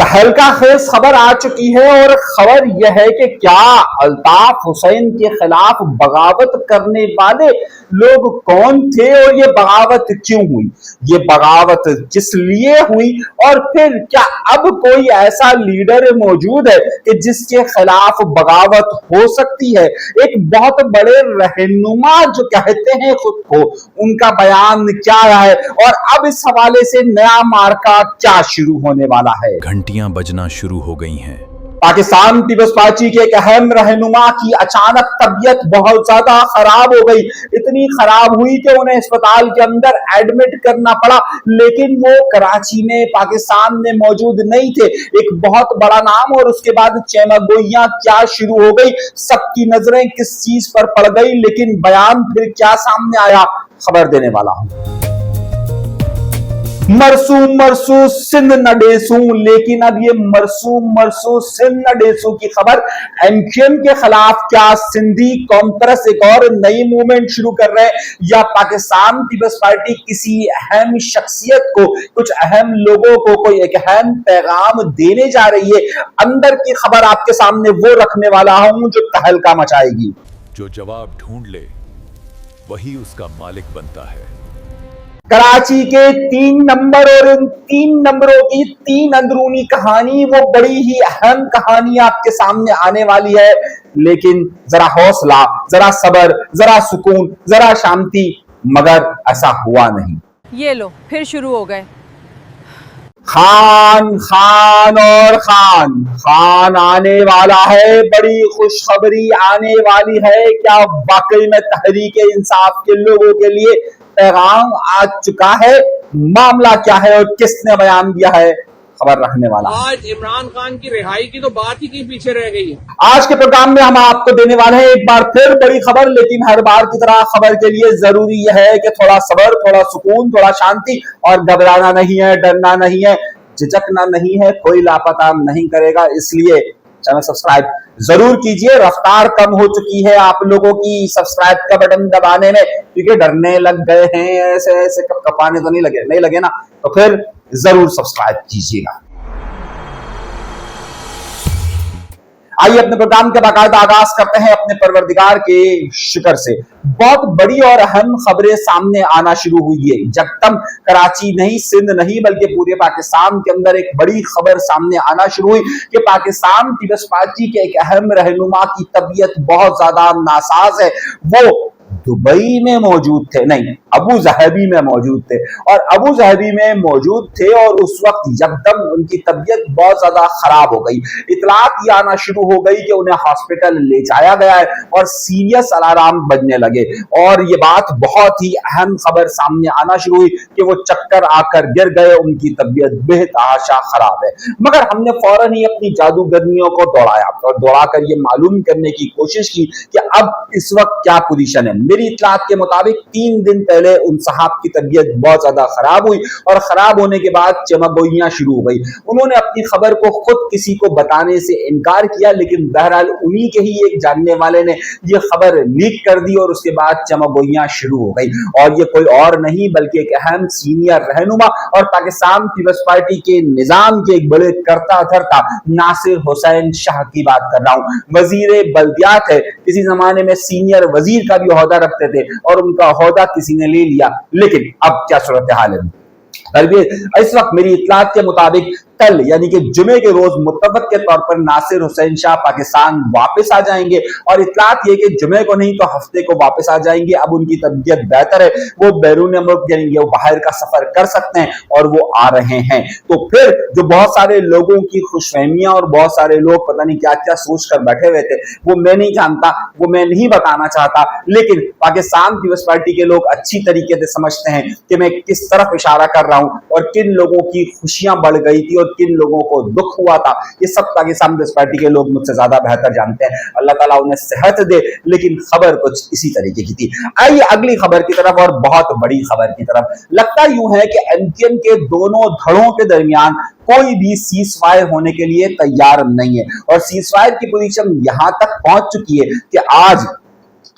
तहलका खेज खबर आ चुकी है और खबर यह है कि क्या अल्ताफ हुसैन के खिलाफ बगावत करने वाले लोग कौन थे और ये बगावत क्यों हुई, ये बगावत किस लिए हुई, और फिर क्या अब कोई ऐसा लीडर मौजूद है कि जिसके खिलाफ बगावत हो सकती है। एक बहुत बड़े रहनुमा जो कहते हैं खुद को, उनका बयान क्या है और अब इस हवाले से नया मार्का क्या शुरू होने वाला है। घंटियां बजना शुरू हो गई हैं। पाकिस्तान पीपल्स पार्टी के एक अहम रहनुमा की अचानक तबीयत बहुत ज्यादा खराब हो गई, इतनी खराब हुई कि उन्हें अस्पताल के अंदर एडमिट करना पड़ा, लेकिन वो कराची में पाकिस्तान में मौजूद नहीं थे। एक बहुत बड़ा नाम और उसके बाद चेमागोइयां क्या शुरू हो गई, सबकी नजरें किस चीज पर पड़ गई, लेकिन बयान फिर क्या सामने आया, खबर देने वाला हूं। मरसू सिंध न डेसू, लेकिन अब ये मरसू सिंध न डेसू की खबर एमक्यूएम के खिलाफ, क्या सिंधी कॉन्फ्रेंस एक और नई मूवमेंट शुरू कर रहे हैं या पाकिस्तान पीपल्स पार्टी किसी अहम शख्सियत को, कुछ अहम लोगों को कोई एक अहम पैगाम देने जा रही है। अंदर की खबर आपके सामने वो रखने वाला हूं जो तहलका मचाएगी। जो जवाब ढूंढ ले वही उसका मालिक बनता है। कराची के 3 नंबर और इन 3 नंबरों की 3 अंदरूनी कहानी, वो बड़ी ही अहम कहानी आपके सामने आने वाली है। लेकिन जरा हौसला, जरा सब्र, जरा सुकून, जरा शांति, मगर ऐसा हुआ नहीं। ये लो फिर शुरू हो गए। खान और खान आने वाला है, बड़ी खुशखबरी आने वाली है। क्या वाकई में तहरीक इंसाफ के लोगों के लिए पैगाम आ चुका है? मामला क्या है और किसने बयान दिया है, खबर रखने वाला। आज इमरान खान की रिहाई की तो बात ही कहीं पीछे रह गई है। आज के प्रोग्राम में हम आपको देने वाले हैं एक बार फिर बड़ी खबर, लेकिन हर बार की तरह खबर के लिए जरूरी यह है कि थोड़ा सब्र, थोड़ा सुकून, थोड़ा शांति, और घबराना नहीं है, डरना नहीं है, झिझकना नहीं है, कोई लापता नहीं करेगा। इसलिए चैनल सब्सक्राइब जरूर कीजिए। रफ्तार कम हो चुकी है आप लोगों की सब्सक्राइब का बटन दबाने में, क्योंकि डरने लग गए हैं, ऐसे कपाने तो नहीं लगे ना, तो फिर जरूर सब्सक्राइब कीजिएगा। आइए अपने प्रोग्राम के बाकायदा आगाज करते हैं अपने परवरदिगार के शुक्र से। बहुत बड़ी और अहम खबरें सामने आना शुरू हुई है। जगदम कराची नहीं, सिंध नहीं, बल्कि पूरे पाकिस्तान के अंदर एक बड़ी खबर सामने आना शुरू हुई कि पाकिस्तान पीपल्स पार्टी के एक अहम रहनुमा की तबीयत बहुत ज्यादा नासाज है। वो दुबई में मौजूद थे, नहीं, अबू ज़हबी में मौजूद थे, और अबू ज़हबी में मौजूद थे और उस वक्त यकदम उनकी तबीयत बहुत ज्यादा खराब हो गई। इतलात ये आना शुरू हो गई कि उन्हें हॉस्पिटल ले जाया गया है और सीरियस अलार्म बजने लगे, और ये बात बहुत ही अहम खबर सामने आना शुरू हुई कि वो चक्कर आकर गिर गए, उनकी तबीयत बेतहाशा खराब है। मगर हमने फौरन ही अपनी जादूगरनियों को दौड़ाया और दौड़ाकर ये मालूम करने की कोशिश की कि अब इस वक्त क्या पोजीशन है। मेरी इतलात के मुताबिक 3 दिन पहले उन साहब की तबीयत बहुत ज्यादा खराब हुई और खराब होने के बाद चमगोइयां शुरू हो गई। उन्होंने अपनी खबर को खुद किसी को बताने से इनकार किया, लेकिन बहरहाल उन्हीं के ही एक जानने वाले ने यह खबर लीक कर दी और उसके बाद चमगोइयां शुरू हो गई। और ये कोई और नहीं बल्कि एक अहम सीनियर रहनुमा और पाकिस्तान पीपल्स पार्टी के निजाम के एक बड़े करता धरता नासिर हुसैन शाह की बात कर रहा हूं। वजीर बल्दियात है, किसी जमाने में सीनियर वजीर का भी ओहदा रखते थे और उनका ओहदा किसी ने ले लिया, लेकिन अब क्या सूरत हाल है। इस वक्त मेरी इतलात के मुताबिक कल यानी कि जुमे के रोज मुतवक्किल के तौर पर नासिर हुसैन शाह पाकिस्तान वापस आ जाएंगे, और इतलात ये कि जुमे को नहीं तो हफ्ते को वापस आ जाएंगे। अब उनकी तबीयत बेहतर है, वो बैरून मुल्क यानी वो बाहर का सफर कर सकते हैं और वो आ रहे हैं। तो फिर जो बहुत सारे लोगों की खुशफहमियां और बहुत सारे लोग पता नहीं क्या क्या सोच कर बैठे हुए थे, वो मैं नहीं जानता, वो मैं नहीं बताना चाहता, लेकिन पाकिस्तान पीपल्स पार्टी के लोग अच्छी तरीके से समझते हैं कि मैं किस तरफ इशारा कर रहा हूं और किन लोगों की खुशियां बढ़ गई थी और किन लोगों को दुख हुआ था। ये सब पाकिस्तान पीपल्स पार्टी के लोग मुझसे ज्यादा बेहतर जानते हैं। अल्लाह ताला उन्हें सेहत दे, लेकिन खबर कुछ इसी तरीके की थी। आइए अगली खबर की तरफ, और बहुत बड़ी खबर की तरफ। लगता यूं है कि एमक्यूएम के दोनों धड़ों के दरमियान कोई भी सीज फायर होने के लिए तैयार नहीं है, और सीज फायर की पोजीशन यहां तक पहुंच चुकी है कि आज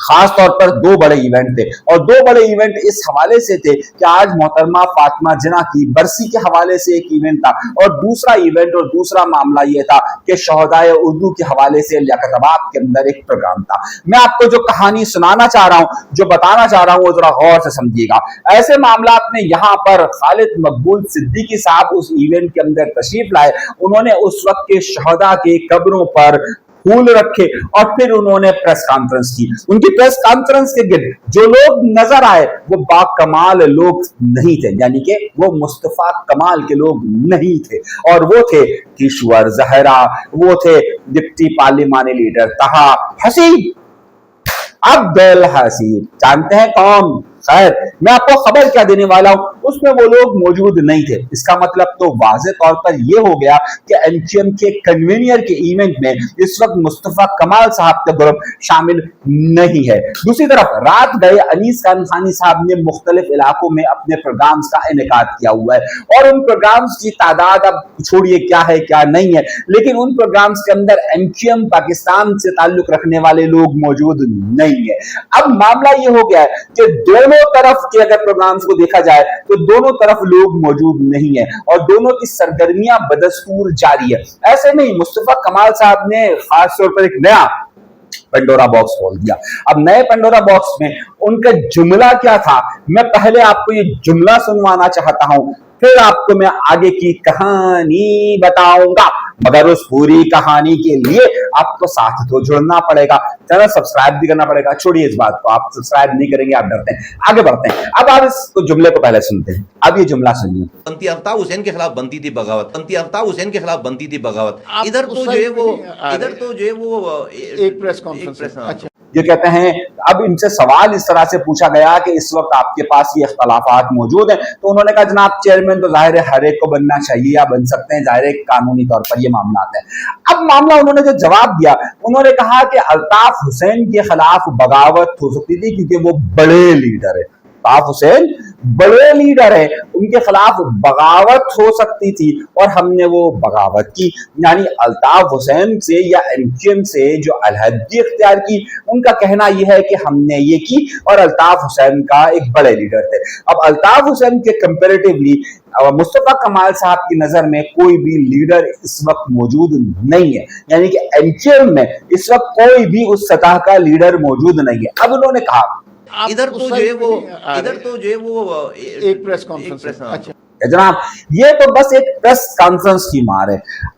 खास तौर पर दो बड़े इवेंट थे, और दो बड़े इवेंट इस हवाले से थे कि आज मोहतरमा फातिमा जिन्ना की बरसी के हवाले से एक इवेंट था, और दूसरा इवेंट और दूसरा मामला यह था कि शोहदाए उर्दू के हवाले से लियाकताबाद के अंदर एक प्रोग्राम था। मैं आपको जो कहानी सुनाना चाह रहा हूं, जो बताना चाह रहा हूं, वो जरा गौर से समझिएगा। ऐसे मामला में यहां पर खालिद मकबूल सिद्दीकी साहब उस इवेंट के अंदर तशरीफ लाए। उन्होंने उस वक्त के शहदा के कब्रों पर फूल रखे और फिर उन्होंने प्रेस कॉन्फ्रेंस की। उनकी प्रेस कॉन्फ्रेंस के गिर्द जो लोग नजर आए वो बाकमाल लोग नहीं थे, यानी कि वो मुस्तफा कमाल के लोग नहीं थे, और वो थे किशोर जहरा, वो थे डिप्टी पार्लिमानी लीडर तहा हसीब, अब्दुल हसीब। जानते हैं कौन? खैर, मैं आपको खबर क्या देने वाला हूं, उसमें वो लोग मौजूद नहीं थे। इसका मतलब तो वाज़े तौर पर यह हो गया कि एमक्यूएम के कन्वीनियर के इवेंट में इस वक्त मुस्तफा कमाल साहब का ग्रुप शामिल नहीं है। दूसरी तरफ रात गए अनीस खान साहब ने मुख्तलिफ इलाकों में अपने प्रोग्राम्स का इनेकाद किया हुआ है, और उन प्रोग्राम्स की तादाद अब छोड़िए क्या है क्या नहीं है, लेकिन उन प्रोग्राम्स के अंदर एमक्यूएम पाकिस्तान से ताल्लुक रखने वाले लोग मौजूद नहीं है। अब मामला ये हो गया है कि दोनों तरफ के अगर प्रोग्राम्स को देखा जाए तो दोनों तरफ लोग मौजूद नहीं है, और दोनों की सरगर्मियां बदस्तूर जारी है। ऐसे में मुस्तफा कमाल साहब ने खास तौर पर एक नया पंडोरा बॉक्स खोल दिया। अब नए पंडोरा बॉक्स में उनका जुमला क्या था, मैं पहले आपको ये जुमला सुनवाना चाहता हूं, फिर आपको मैं आगे की कहानी बताऊंगा। मगर उस पूरी कहानी के लिए आपको साथ तो जुड़ना पड़ेगा, चैनल सब्सक्राइब भी करना पड़ेगा। छोड़िए इस बात को, आप सब्सक्राइब नहीं करेंगे, आप डरते हैं। आगे बढ़ते हैं। अब आप इस जुमले को पहले सुनते हैं। अब ये जुमला सुनिए। बनती आफ्ताब हुसैन के खिलाफ बनती थी बगावत, बनती आफ्ताब हुसैन के खिलाफ बनती थी बगावत। इधर तो जो है वो एक प्रेस कॉन्फ्रेंस। अच्छा, ये कहते हैं, अब इनसे सवाल इस तरह से पूछा गया कि इस वक्त आपके पास ये इख्तलाफात मौजूद हैं, तो उन्होंने कहा जनाब चेयरमैन तो जाहिर है हर एक को बनना चाहिए या बन सकते हैं, जाहिर है कानूनी तौर पर ये मामला आता है। अब मामला उन्होंने जो जवाब दिया, उन्होंने कहा कि अल्ताफ हुसैन के खिलाफ बगावत हो सकती थी क्योंकि वो बड़े लीडर है। अल्ताफ हुसैन बड़े लीडर है, उनके खिलाफ बगावत हो सकती थी और हमने वो बगावत की, यानी अल्ताफ हुसैन से या एमक्यूएम से जो अलहदगी इख्तियार की, उनका कहना यह है कि हमने ये की और अल्ताफ हुसैन का एक बड़े लीडर थे। अब अल्ताफ हुसैन के कंपैरेटिवली मुस्तफा कमाल साहब की नजर में कोई भी लीडर इस वक्त मौजूद नहीं है, यानी कि एमक्यूएम में इस वक्त कोई भी उस सतह का लीडर मौजूद नहीं है। अब उन्होंने कहा इधर तो जो है वो एक प्रेस कॉन्फ्रेंस। अच्छा, जनाब ये तो बस एक प्रेस कॉन्फ्रेंस की मार है।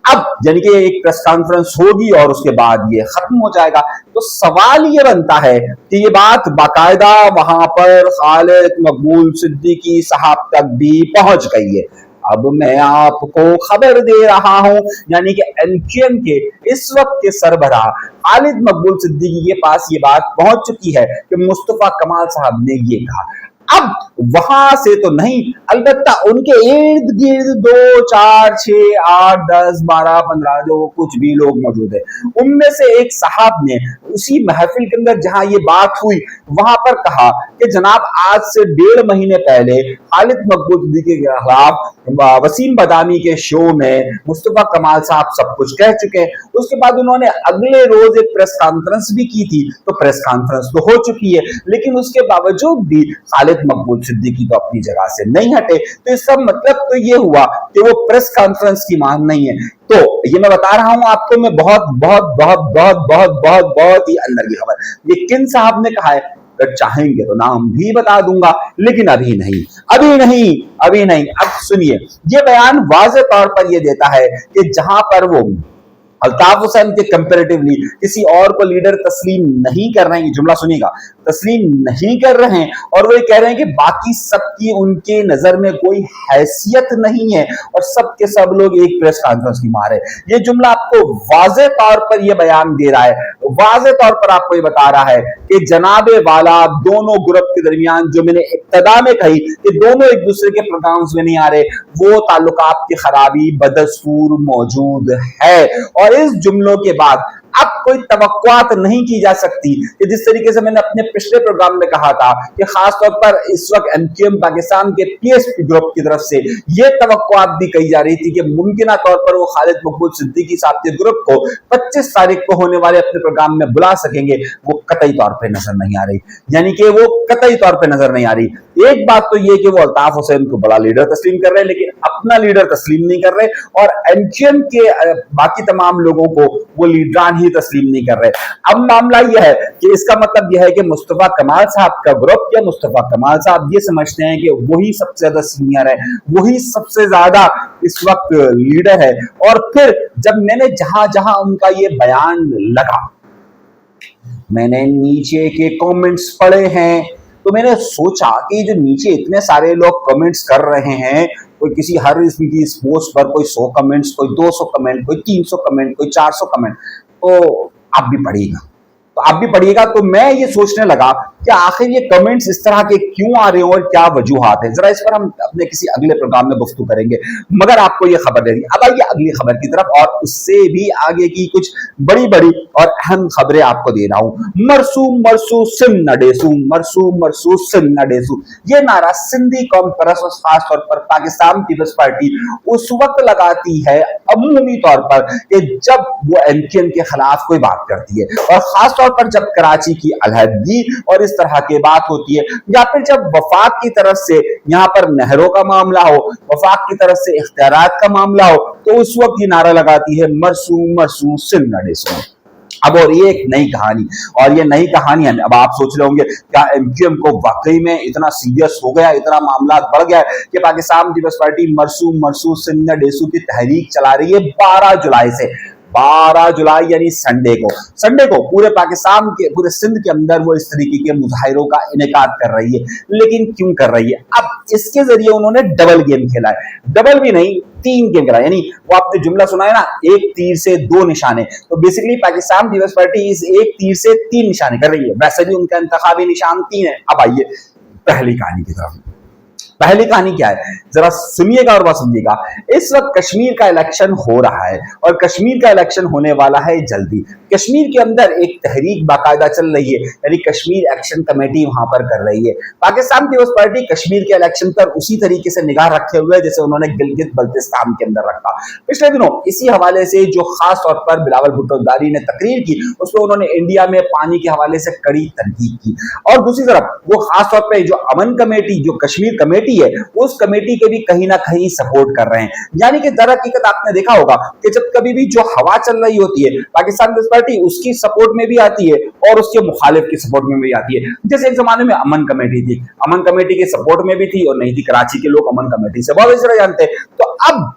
अब यानी कि एक प्रेस कॉन्फ्रेंस होगी और उसके बाद ये खत्म हो जाएगा। तो सवाल ये बनता है कि ये बात बाकायदा वहां पर खालिद मकबूल सिद्दीकी साहब तक भी पहुंच गई है। अब मैं आपको खबर दे रहा हूं, यानी कि एमक्यूएम के इस वक्त के सरबराह खालिद मकबूल सिद्दीकी के पास ये बात पहुंच चुकी है कि मुस्तफा कमाल साहब ने ये कहा। अब वहां से तो नहीं, अलबत्ता उनके इर्द गिर्द 2, 4, 6, 8, 10, 12, 15 जो कुछ भी लोग मौजूद है, उनमें से एक साहब ने उसी महफिल के अंदर जहां ये बात हुई वहां पर कहा कि जनाब आज से 1.5 महीने पहले खालिद मकबूल सिद्दीकी के खिलाफ वसीम बदामी के शो में मुस्तफा कमाल साहब सब कुछ कह चुके हैं। उसके बाद उन्होंने अगले रोज एक प्रेस कॉन्फ्रेंस भी की थी, तो प्रेस कॉन्फ्रेंस तो हो चुकी है, लेकिन उसके बावजूद भी खालिद मकबूल सिद्दीकी तो अपनी जगह से नहीं हटे। तो इसका मतलब तो ये हुआ कि वो प्रेस कॉन्फ्रेंस की मांग नहीं है। तो ये मैं बता रहा हूं आपको, मैं बहुत बहुत बहुत बहुत बहुत बहुत बहुत ही अंदर की खबर, ये किन साहब ने कहा है, अगर चाहेंगे तो नाम भी बता दूंगा, लेकिन अभी नहीं, अभी नहीं, अभी नहीं। अब सुनिए, ये बयान वाज़े तौर पर ये देता है कि जहां पर वो अल्ताफ हुसैन के कंपैरेटिवली किसी और को लीडर तस्लीम नहीं कर रहे हैं, जुमला सुनिएगा, तस्लीम नहीं कर रहे हैं, और वो ये कह रहे हैं कि बाकी सबकी उनके नजर में कोई हैसियत नहीं है और सब के सब लोग एक प्रेस कॉन्फ्रेंस की मार है। ये जुमला आपको वाज़े तौर पर ये बयान दे रहा है, वाज़े तौर पर आपको ये बता रहा है कि जनाबे वाला दोनों ग्रुप के दरमियान जो मैंने इब्तिदा में कही कि दोनों एक दूसरे के प्रोग्राम्स में नहीं आ रहे, वो ताल्लुकात की खराबी बदस्तूर मौजूद है। और इस जुमलों के बाद अब कोई तवक्कुआत नहीं की जा सकती कि जिस तरीके से मैंने अपने पिछले प्रोग्राम में कहा था कि खासतौर पर इस वक्त एमक्यूएम पाकिस्तान के पीएसपी ग्रुप की तरफ से ये तवक्कुआत भी कही जा रही थी कि मुमकिन तौर पर वो खालिद मकबूल सिद्दीकी साहब के ग्रुप को 25 तारीख को होने वाले अपने प्रोग्राम में बुला सकेंगे, वो कतई तौर पर नजर नहीं आ रही। यानी कि वो कतई तौर पर नजर नहीं आ रही। एक बात तो ये कि वो अल्ताफ हुसैन को बड़ा लीडर तस्लीम कर रहे हैं, लेकिन अपना लीडर तस्लीम नहीं कर रहे, और एमक्यूएम के बाकी तमाम लोगों को वो लीडरान ही तस्लीम नहीं कर रहे। अब मामला यह है कि इसका मतलब यह है कि मुस्तफा कमाल साहब का ग्रुप या मुस्तफा कमाल साहब ये समझते हैं कि वही सबसे ज्यादा सीनियर है, वही सबसे ज्यादा इस वक्त लीडर है। और फिर जब मैंने जहां जहां उनका ये बयान लगा, मैंने नीचे के कमेंट्स पढ़े हैं, तो मैंने सोचा कि जो नीचे इतने सारे लोग कमेंट्स कर रहे हैं, कोई किसी हर इसम की इस पोस्ट पर कोई 100 कमेंट्स, कोई 200 कमेंट, कोई 300 कमेंट, कोई 400 कमेंट, तो आप भी पढ़िएगा। तो मैं ये सोचने लगा कि आखिर ये कमेंट्स इस तरह के क्यों आ रहे हैं और क्या वजूहात है। जरा इस पर हम अपने किसी अगले प्रोग्राम में गुफ्तगू करेंगे, मगर आपको ये खबर दे दी। अब आइए अगली खबर की तरफ, और उससे भी आगे की कुछ बड़ी बड़ी और अहम खबरें आपको दे रहा हूं। मरसूम मरसू सिंध न डेसू, मरसूम मरसू सिंध न डेसू, ये नारा सिंधी कौम परस्त और खास तौर पर पाकिस्तान पीपल्स पार्टी उस वक्त लगाती है अमूमी तौर पर कि जब वो एमक्यूएम के खिलाफ कोई बात करती है, और खास तौर पर जब कराची की अलहदगी और इस तरह की बात होती है, या फिर जब वफाक की तरफ से यहां पर नहरों का मामला हो, वफाक की तरफ से इख्तियारात का मामला हो, तो उस वक्त ये नारा लगाती है मरसूम मरसूम सिंध न डेसू। अब और ये एक नई कहानी, और ये नई कहानी है। अब आप सोच रहे होंगे क्या एमक्यूएम को वाकई में इतना सीरियस हो गया, इतना मामला बढ़ गया कि पाकिस्तान पीपल्स पार्टी मरसूम मरसूम सिंध न डेसू की तहरीक चला रही है 12 जुलाई से। 12 जुलाई यानी संडे को पूरे पाकिस्तान के, पूरे सिंध के अंदर वो इस तरीके के मुजाहिरों का इनेकाद कर रही है। लेकिन क्यों कर रही है? अब इसके जरिए उन्होंने डबल गेम खेला है, डबल भी नहीं 3 गेम खेला। यानी वो आपने जुमला सुना है ना, एक तीर से 2 निशाने, तो बेसिकली पाकिस्तान पीपल्स पार्टी इस एक तीर से 3 निशाने कर रही है। वैसे भी उनका इंतखाबी निशान 3 है। अब आइए पहली कहानी की तरफ। पहली कहानी क्या है, जरा सुनिएगा और बात समझिएगा। इस वक्त कश्मीर का इलेक्शन हो रहा है, और कश्मीर का इलेक्शन होने वाला है जल्दी। कश्मीर के अंदर एक तहरीक बाकायदा चल रही है, यानी कश्मीर एक्शन कमेटी वहां पर कर रही है। पाकिस्तान पीपल्स पार्टी कश्मीर के इलेक्शन पर उसी तरीके से निगाह रखे हुए जैसे उन्होंने गिलगित बल्तिस्तान के अंदर रखा। पिछले दिनों इसी हवाले से जो खास तौर पर बिलावल भुट्टो दारी ने तकरीर की, उसमें उन्होंने इंडिया में पानी के हवाले से कड़ी तनकीद की। और दूसरी तरफ वो खास तौर पर जो अमन कमेटी, जो कश्मीर कमेटी है, उस कमेटी के भी कहीं ना कहीं सपोर्ट कर रहे हैं। यानी कि दर हकीकत आपने देखा होगा कि जब कभी भी जो हवा चल रही होती है, पाकिस्तान पीपल्स पार्टी उसकी सपोर्ट में भी आती है और उसके मुखालिफ की सपोर्ट में भी आती है। जैसे एक जमाने में अमन कमेटी थी, अमन कमेटी के सपोर्ट में भी थी और नहीं थी। कराची के लोग अमन कमेटी से बहुत अच्छी तरह जानते हैं। तो अब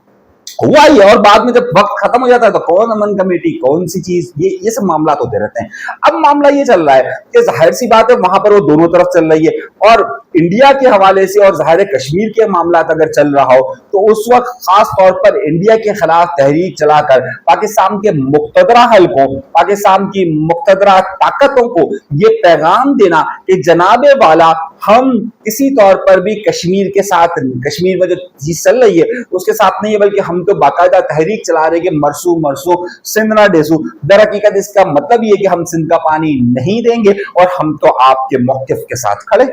हुआ ही, और बाद में जब वक्त खत्म हो जाता है तो कौन अमन कमेटी, कौन सी चीज, ये सब मामला होते रहते हैं। अब मामला ये चल रहा है कि जाहिर सी बात है वहां पर वो दोनों तरफ चल रही है, और इंडिया के हवाले से और जाहिर कश्मीर के मामला अगर चल रहा हो तो उस वक्त खास तौर पर इंडिया के खिलाफ तहरीक चलाकर पाकिस्तान के मुक्तदरा हलकों, पाकिस्तान की मुक्तदरा ताकतों को ये पैगाम देना कि जनाबे वाला हम किसी तौर पर भी कश्मीर के साथ, कश्मीर में जो चीज चल रही है उसके साथ नहीं है, बल्कि हम तो बाकायदा तहरीक चला रहे हैं कि मरसू मरसू सिंध ना डेसू। दर हकीकत इसका मतलब ये कि हम सिंध का पानी नहीं देंगे और हम तो आपके मौकिफ के साथ खड़े।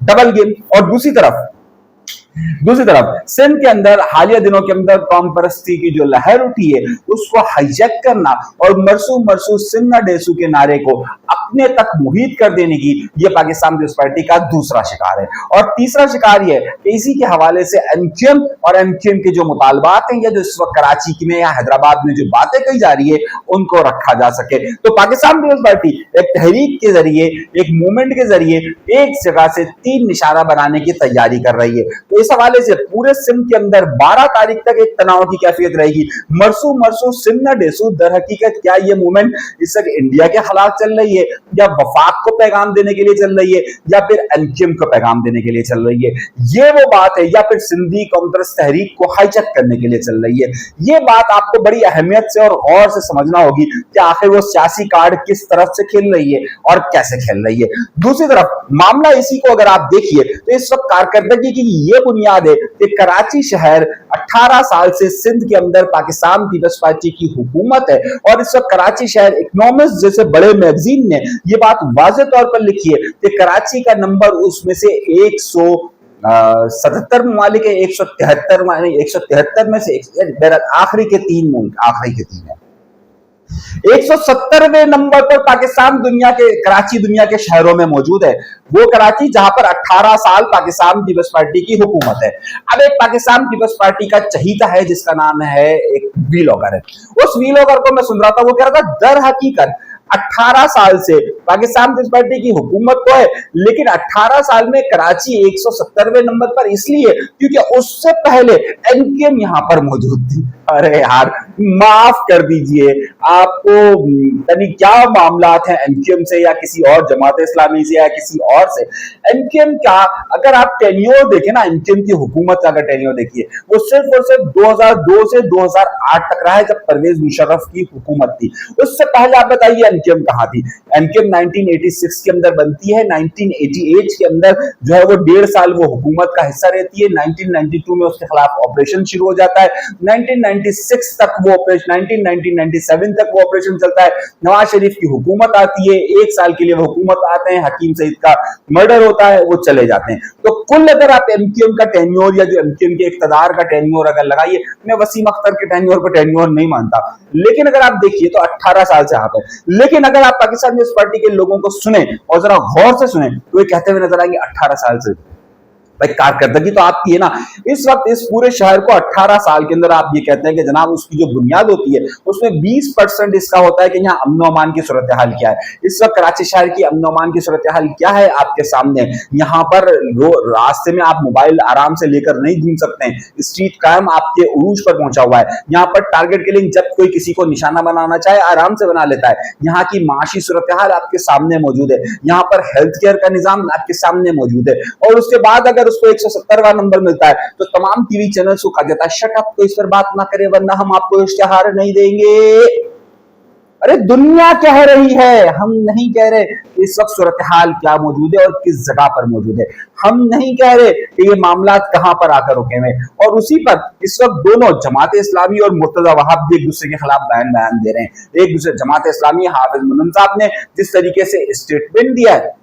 Double game. और दूसरी तरफ सिंध के अंदर हालिया दिनों के अंदर कौम परस्ती की जो लहर उठी है उसको हाईजैक करना और मरसू मरसू सिंध ना डेसू के नारे को अपने तक मुहित कर देने की ये पाकिस्तान पीपल्स पार्टी का दूसरा शिकार है। और तीसरा शिकार ये है कि इसी के हवाले से एमक्यूएम और एमक्यूएम के जो मुतालबात हैं या जो इस वक्त कराची में या हैदराबाद में जो बातें कही जा रही है उनको रखा जा सके। तो पाकिस्तान पीपल्स पार्टी एक तहरीक के जरिए, एक मूवमेंट के जरिए एक जगह से 3 निशाना बनाने की तैयारी कर रही है। तो इस हवाले से पूरे सिंध के अंदर 12 तारीख तक एक तनाव की कैफियत रहेगी। मरसू मरसू सिंध ना डेसू, दर हकीकत क्या ये मूवमेंट इस वक्त इंडिया के खिलाफ चल रही है या वफाक को पैगाम देने के लिए चल रही है या फिर एमक्यूएम को पैगाम देने के लिए चल रही है? ये वो बात है, या फिर सिंधी कौमपरस्त तहरीक को हाईजैक करने के लिए चल रही है? ये बात आपको बड़ी अहमियत से और गौर से समझना होगी कि आखिर वो सियासी कार्ड किस तरफ से खेल रही है और कैसे खेल रही है। दूसरी तरफ मामला इसी को अगर आप देखिए तो इस वक्त कारकर्दगी की ये बुनियाद है कि कराची शहर 18 साल से सिंध के अंदर पाकिस्तान पीपल्स पार्टी की हुकूमत है। और इस वक्त कराची शहर इकोनॉमिस्ट जैसे बड़े मैगजीन ने ये बात वाज़ेह तौर पर लिखी है कि कराची का नंबर उसमें से 177 ममालिक है, 173 में से आखिरी के तीन है। 170वें नंबर पर पाकिस्तान कराची दुनिया के शहरों में मौजूद है, वो कराची जहां पर 18 साल पाकिस्तान पीपल्स पार्टी की हुकूमत है। अब एक पाकिस्तान पीपल्स पार्टी का चहीता है जिसका नाम है एक वीलॉगर है। उस वीलॉगर को मैं सुन रहा था, वो कह रहा था दर हकीकत 18 साल से पाकिस्तान पीपल्स पार्टी की हुकूमत तो है, लेकिन 18 साल में कराची 170वें नंबर पर इसलिए क्योंकि उससे पहले एमकेएम यहां पर मौजूद थी। अरे यार माफ कर दीजिए, आपको यानी क्या मामलात हैं एमकेएम से या किसी और जमात इस्लामी से या किसी और से। एमकेएम का अगर आप टेन्योर देखें ना, एमकेएम की हुकूमत का अगर टेन्योर देखिए, वो सिर्फ और सिर्फ 2002 से 2008 तक रहा है जब परवेज मुशर्रफ की हुकूमत थी। उससे पहले आप बताइए एमकेएम कहां थी। एमकेएम 1986 के अंदर बनती है, 1988 के अंदर जो है वो 1.5 साल वो हुकूमत का हिस्सा रहती है। 1992 में उसके खिलाफ ऑपरेशन शुरू हो जाता है। 1996 तक वो ऑपरेशन 1997 तक वो ऑपरेशन चलता है। नवाज शरीफ की हुकूमत आती है, 1 साल के लिए वो हुकूमत आते हैं, हकीम सईद का मर्डर होता है, वो चले जाते हैं। तो कुल अगर आप एमकेएम का टेन्योर या जो एमकेएम के इक्तदार का टेन्योर अगर लगाइए, मैं वसीम अख्तर के टेन्योर को टेन्योर नहीं मानता, लेकिन अगर आप देखिए तो 18 साल से यहाँ पे। लेकिन अगर आप पाकिस्तान पीपल्स पार्टी के लोगों को सुने और जरा गौर से सुने तो ये कहते हुए नजर आएंगे 18 साल से। भाई कारकर्दगी तो आपकी है ना। इस वक्त इस पूरे शहर को 18 साल के अंदर आप ये कहते हैं कि जनाब उसकी जो बुनियाद होती है उसमें 20% इसका होता है कि यहाँ अमन अमान की सूरत हाल क्या है। इस वक्त कराची शहर की अमन अमान की सूरत हाल क्या है आपके सामने। यहाँ पर रास्ते में आप मोबाइल आराम से लेकर नहीं घूम सकते हैं, स्ट्रीट क्राइम आपके उरूज पर पहुंचा हुआ है। यहाँ पर टारगेट किलिंग जब कोई किसी को निशाना बनाना चाहे आराम से बना लेता है। यहाँ की माशी सूरत हाल आपके सामने मौजूद है। यहाँ पर हेल्थ केयर का निजाम आपके सामने मौजूद है। और उसके बाद अगर उसको 170वां नंबर मिलता है तो तमाम टीवी चैनल्स को कहा जाता है शट अप, तो इस पर बात ना करें वरना हम आपको इश्तिहार नहीं देंगे। अरे दुनिया कह रही है, हम नहीं कह रहे इस वक्त सूरत हाल क्या मौजूद है और किस जगह पर मौजूद है। हम नहीं कह रहे कि ये मामला कहां पर आकर रुके हुए। और उसी पर इस वक्त दोनों जमात इस्लामी और मुर्तजा वहाब भी एक दूसरे के खिलाफ बयान दे रहे हैं। एक दूसरे जमात इस्लामी हाफिज मुनम साहब ने जिस तरीके से स्टेटमेंट दिया है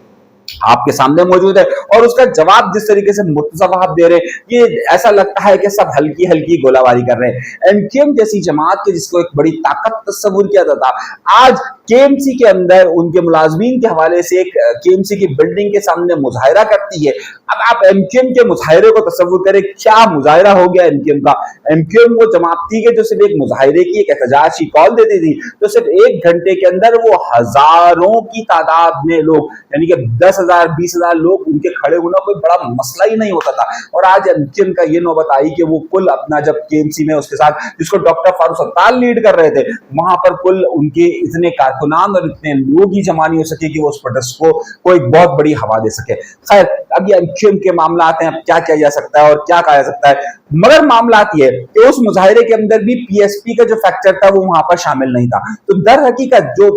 आपके सामने मौजूद है और उसका जवाब जिस तरीके से मुर्तजा वहाब दे रहे हैं, ये ऐसा लगता है कि सब हल्की हल्की गोलाबारी कर रहे हैं। एमकेएम जैसी जमात के जिसको एक बड़ी ताकत तस्वुर किया जाता, आज केएमसी के अंदर उनके मुलाजमीन के हवाले से एक केएमसी की बिल्डिंग के सामने मुजाहिरा करती है। अब आप एमकेएम के मुजाहिरे को तस्वुर करें, क्या मुजाहिरा हो गया एमकेएम का। एमकेएम वो जमात थी कि जो सिर्फ एक मुजाहिरे की एक एहतजाज की कॉल देती थी तो सिर्फ 1 घंटे के अंदर वो हजारों की तादाद में लोग यानी कि 10,000 20,000 लोग उनके खड़े होना कोई बड़ा मसला ही नहीं होता था। और आज एमकेएम का ये नौबत आई कि वो कुल अपना जब केएमसी में उसके साथ जिसको डॉक्टर फारूक सत्तार लीड कर रहे थे, वहां पर कुल उनके इतने कारकुनान और इतने लोग ही जमा नहीं हो सके कि वो उस प्रोटेस्ट को कोई बहुत बड़ी हवा दे सके। खैर अब ये एमकेएम के मामला आते हैं, अब क्या किया जा सकता है और क्या कहा जा सकता है। मगर मामला ये है कि उस मुजाहिरे के अंदर भी पीएसपी का जो फैक्टर था वो वहां पर शामिल नहीं था। तो दर हकीकत जो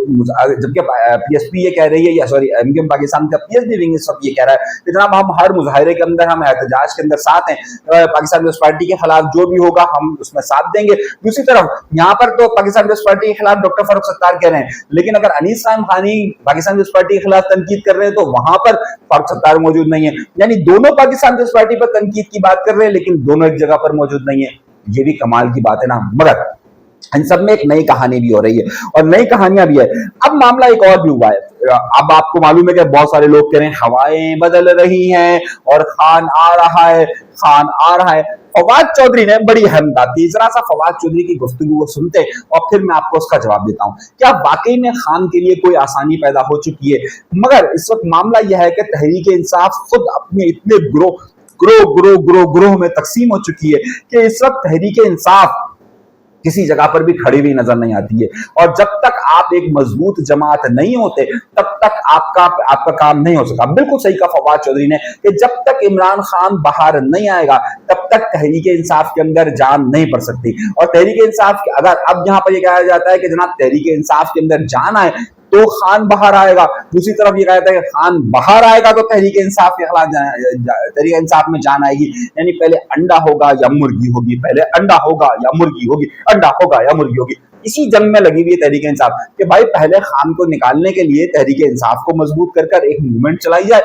जबकि पीएसपी ये कह रही है या सॉरी एमकेएम पाकिस्तान का पीएसपी विंग इस वक्त ये कह रहा है कि जनाब हम हर मुजाहिरे के अंदर हम एहतजाज के अंदर साथ हैं, पाकिस्तान पीपल्स पार्टी के खिलाफ जो भी होगा हम उसमें साथ देंगे। दूसरी तरफ यहाँ पर तो पाकिस्तान पीपल्स पार्टी के खिलाफ डॉक्टर फारूक सत्तार कह रहे हैं, लेकिन अगर अनीस खान खानी पाकिस्तान पीपल्स पार्टी के खिलाफ तनकीद कर रहे हैं तो वहां पर फारूक सत्तार मौजूद नहीं है। यानी दोनों पाकिस्तान पीपल्स पार्टी पर तनकीद की बात कर रहे हैं लेकिन दोनों एक जगह पर मौजूद नहीं है। ये भी कमाल की बात है ना। मगर इन सब में एक नई कहानी भी हो रही है और नई कहानियां भी है। अब मामला एक और भी हुआ है। अब आपको मालूम है कि बहुत सारे लोग कह रहे हैं हवाएं बदल रही हैं और खान आ रहा है, खान आ रहा है। फवाद चौधरी ने बड़ी अहम बात की, जरा सा फवाद चौधरी की गुफ्तगू को सुनते और फिर मैं आपको उसका जवाब देता हूं। क्या वाकई में खान के लिए कोई आसानी पैदा हो चुकी है? मगर इस वक्त मामला यह है कि तहरीक इंसाफ खुद अपने इतने ग्रोह में तकसीम हो चुकी है कि इस वक्त तहरीक इंसाफ किसी जगह पर भी खड़ी हुई नजर नहीं आती है। और जब तक आप एक मजबूत जमात नहीं होते तब तक आपका काम नहीं हो सकता। बिल्कुल सही कहा फवाद चौधरी ने कि जब तक इमरान खान बाहर नहीं आएगा तब तक तहरीक इंसाफ के अंदर जान नहीं पड़ सकती। और तहरीक इंसाफ अगर अब यहां पर यह कहा जाता है कि जनाब तहरीक इंसाफ के अंदर जान आए तो खान बाहर आएगा। दूसरी तरफ ये कहता है कि खान बाहर आएगा तो तहरीक इंसाफ के खिलाफ तहरीक इंसाफ में जान आएगी। यानी पहले अंडा होगा या मुर्गी होगी, पहले अंडा होगा या मुर्गी होगी, अंडा होगा या मुर्गी होगी। इसी जंग में लगी हुई है तहरीक इंसाफ कि भाई पहले खान को निकालने के लिए तहरीक इंसाफ को मजबूत कर एक मूवमेंट चलाई जाए,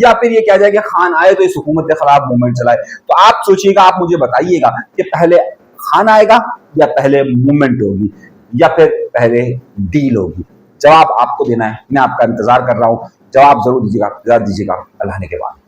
या फिर ये क्या जाए कि खान आए तो इस हुकूमत के खिलाफ मूवमेंट चलाए। तो आप सोचिएगा, आप मुझे बताइएगा कि पहले खान आएगा या पहले मूवमेंट होगी या फिर पहले डील होगी। जवाब आपको देना है, मैं आपका इंतजार कर रहा हूं। जवाब जरूर दीजिएगा। अल्लाह ने के बाद।